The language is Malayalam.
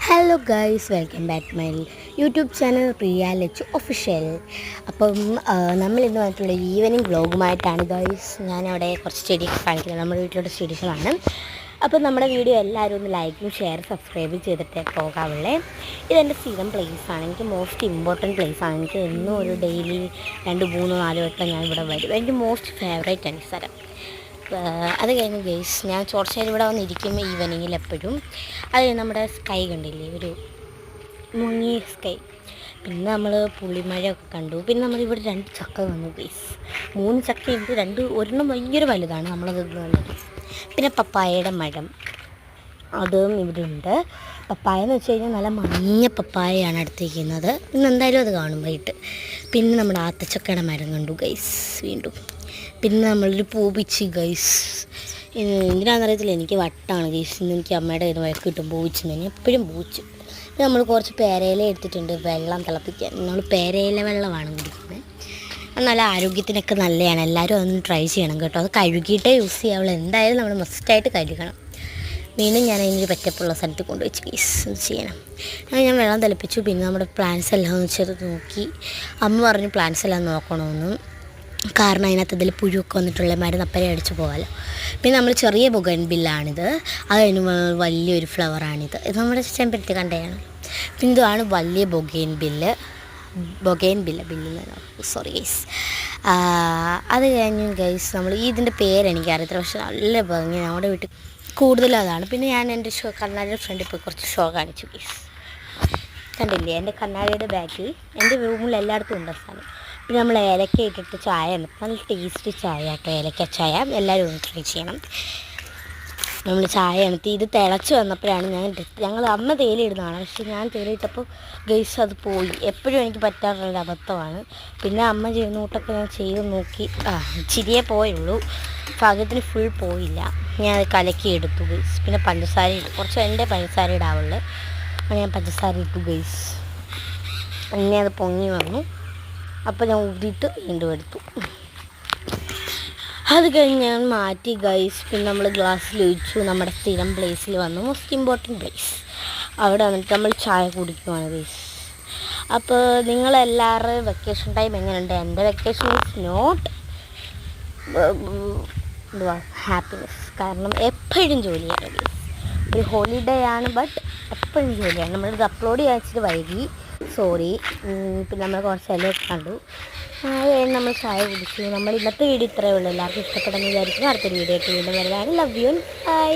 Hello guys, welcome back my YouTube channel Priya Lachu official. അപ്പം നമ്മളിന്ന് വന്നിട്ടുള്ള ഈവനിങ് വ്ളോഗുമായിട്ടാണ് ഗൈസ്. ഞാനവിടെ കുറച്ച് ചെടിയൊക്കെ കാണിക്കുന്നത്, നമ്മുടെ വീട്ടിലുള്ള ചെടികളാണ്. അപ്പോൾ നമ്മുടെ വീഡിയോ എല്ലാവരും ഒന്ന് ലൈക്കും ഷെയർ സബ്സ്ക്രൈബും ചെയ്തിട്ടേ പോകാവുള്ളേ. ഇതെൻ്റെ സ്ഥിരം പ്ലേസാണ്, എനിക്ക് മോസ്റ്റ് ഇമ്പോർട്ടൻറ്റ് പ്ലേസാണ്. എനിക്ക് എന്നും ഒരു ഡെയിലി 2, 3, 4 വട്ടം ഞാൻ ഇവിടെ വരും. എനിക്ക് മോസ്റ്റ് ഫേവറേറ്റ് ആണ് ഈ സ്ഥലം. അത് കഴിഞ്ഞ് ഗൈസ്, ഞാൻ ചോർച്ചയിൽ ഇവിടെ വന്നിരിക്കും ഈവനിങ്ങിൽ എപ്പോഴും. അത് നമ്മുടെ സ്കൈ കണ്ടില്ലേ, ഒരു മുങ്ങിയ സ്കൈ. പിന്നെ നമ്മൾ പുളിമഴയൊക്കെ കണ്ടു. പിന്നെ നമ്മളിവിടെ 2 ചക്ക വന്നു ഗൈസ്. 3 ചക്കയുണ്ട്, ഒരെണ്ണം ഭയങ്കര വലുതാണ്, നമ്മളത് വന്നത്. പിന്നെ പപ്പായയുടെ മരം അതും ഇവിടെ ഉണ്ട്. പപ്പായ എന്ന് വെച്ച് കഴിഞ്ഞാൽ നല്ല മഞ്ഞ പപ്പായയാണ് അടുത്തിരിക്കുന്നത്. ഇന്ന് എന്തായാലും അത് കാണും വൈകിട്ട്. പിന്നെ നമ്മുടെ ആത്തച്ചക്കയുടെ മരം കണ്ടു ഗൈസ് വീണ്ടും. പിന്നെ നമ്മളൊരു പൂ പിച്ചി ഗൈസ്. എന്തിനാണെന്നറിയത്തില്ല, എനിക്ക് വട്ടാണ് ഗൈസ്. ഇന്ന് എനിക്ക് അമ്മയുടെ കയ്യിൽ നിന്ന് വഴക്ക് കിട്ടും പൂവിച്ചെന്ന്. എപ്പോഴും പൂച്ചു. പിന്നെ നമ്മൾ കുറച്ച് പേരയില എടുത്തിട്ടുണ്ട് വെള്ളം തിളപ്പിക്കാൻ. നമ്മൾ പേരയില വെള്ളമാണ് കുടിക്കുന്നത്. അത് നല്ല ആരോഗ്യത്തിനൊക്കെ നല്ലതാണ്. എല്ലാവരും അതൊന്ന് ട്രൈ ചെയ്യണം കേട്ടോ. അത് കഴുകിയിട്ടേ യൂസ് ചെയ്യാവുള്ളൂ. എന്തായാലും നമ്മൾ മസ്റ്റായിട്ട് കഴുകണം. വീണ്ടും ഞാൻ അതിനൊരു പറ്റപ്പുള്ള സ്ഥലത്ത് കൊണ്ടുവച്ച് ഗൈസ് ഇത് ചെയ്യണം. ഞാൻ വെള്ളം തിളപ്പിച്ചു. പിന്നെ നമ്മുടെ പ്ലാന്റ്സ് എല്ലാം ഒന്ന് ചെറുത് നോക്കി. അമ്മ പറഞ്ഞു പ്ലാന്റ്സ് എല്ലാം നോക്കണമെന്നും, കാരണം അതിനകത്ത് ഇതിൽ പുഴുവൊക്കെ വന്നിട്ടുള്ള മരുന്ന് അപ്പരെ അടിച്ചു പോകാമല്ലോ. പിന്നെ നമ്മൾ ചെറിയ ബൊഗൈൻവില്ലാണിത്. അതിന് വലിയൊരു ഫ്ലവറാണിത്. ഇത് നമ്മുടെ ചെമ്പരത്തി കണ്ടയാണ്. പിന്നെ ഇതാണ് വലിയ ബൊഗൈൻവില്ല സോറി ഗൈസ്. അത് കഴിഞ്ഞ് ഗൈസ്, നമ്മൾ ഇതിൻ്റെ പേരെനിക്കറിയത്തില്ല, പക്ഷെ നല്ല ഭംഗി. നമ്മുടെ വീട്ടിൽ കൂടുതലും അതാണ്. പിന്നെ ഞാൻ എൻ്റെ കണ്ണാടിയുടെ ഫ്രണ്ടിൽ പോയി കുറച്ച് ഷോ കാണിച്ചു ഗൈസ്. കണ്ടില്ലേ, എൻ്റെ കണ്ണാടിയുടെ ബാക്കിൽ എൻ്റെ റൂമിൽ എല്ലായിടത്തും ഉണ്ട് സാധനം. പിന്നെ നമ്മൾ ഏലക്ക ഇട്ടിട്ട് ചായ, നല്ല ടേസ്റ്റ് ചായ കേട്ടോ, ഏലക്ക ചായ. എല്ലാവരും ഒന്ന് ട്രൈ ചെയ്യണം. നമ്മൾ ചായ അണത്തി ഇത് തിളച്ച് വന്നപ്പോഴാണ് ഞങ്ങൾ അമ്മ തേയിലിടുന്നതാണ്, പക്ഷെ ഞാൻ തേയിലിട്ടപ്പോൾ ഗൈസ് അത് പോയി. എപ്പോഴും എനിക്ക് പറ്റാറുള്ളൊരു അബദ്ധമാണ്. പിന്നെ അമ്മ ചെയ്യുന്ന കൂട്ടൊക്കെ ഞാൻ ചെയ്ത് നോക്കി. ചിരിയേ പോയുള്ളൂ, ഭാഗ്യത്തിന് ഫുൾ പോയില്ല. ഞാൻ അത് കലക്കി എടുത്തു ഗൈസ്. പിന്നെ പഞ്ചസാര ഇട്ടു, കുറച്ച് എൻ്റെ പഞ്ചസാര ഇടാവുള്ളൂ. ഞാൻ പഞ്ചസാര ഇട്ടു ഗൈസ്. പിന്നെ അത് പൊങ്ങി വന്നു. അപ്പോൾ ഞാൻ ഊതിയിട്ട് വീണ്ടും എടുത്തു. അത് കഴിഞ്ഞ് ഞാൻ മാറ്റി ഗൈസ്. പിന്നെ നമ്മൾ ഗ്ലാസ്സിൽ ഒഴിച്ചു. നമ്മുടെ സ്ഥിരം പ്ലേസിൽ വന്നു, മോസ്റ്റ് ഇമ്പോർട്ടൻറ്റ് പ്ലേസ്. അവിടെ വന്നിട്ട് നമ്മൾ ചായ കുടിക്കുവാണ് ഗൈസ്. അപ്പോൾ നിങ്ങളെല്ലാവരും വെക്കേഷൻ ടൈം എങ്ങനെയുണ്ട്? എൻ്റെ വെക്കേഷൻ ഈസ് നോട്ട് ഹാപ്പിനെസ്, കാരണം എപ്പോഴും ജോലിയാണ് ഗൈസ്. ഒരു ഹോളിഡേ ആണ്, ബട്ട് എപ്പോഴും ജോലിയാണ്. നമ്മളിത് അപ്ലോഡ് ചെയ്യാച്ചിട്ട് വൈകി, സോറി. പിന്നെ നമ്മൾ കുറച്ച് എല്ലാം കണ്ടു. അത് കഴിഞ്ഞ് നമ്മൾ ചായ കുടിച്ചു. നമ്മൾ ഇന്നത്തെ വീഡിയോ ഇത്രയേ ഉള്ളൂ. എല്ലാവർക്കും ഇഷ്ടപ്പെടുമെന്ന് വിചാരിക്കുന്നു. അടുത്തൊരു വീഡിയോ ആയിട്ട് വീണ്ടും വരുന്നതാണ്. Love you, by.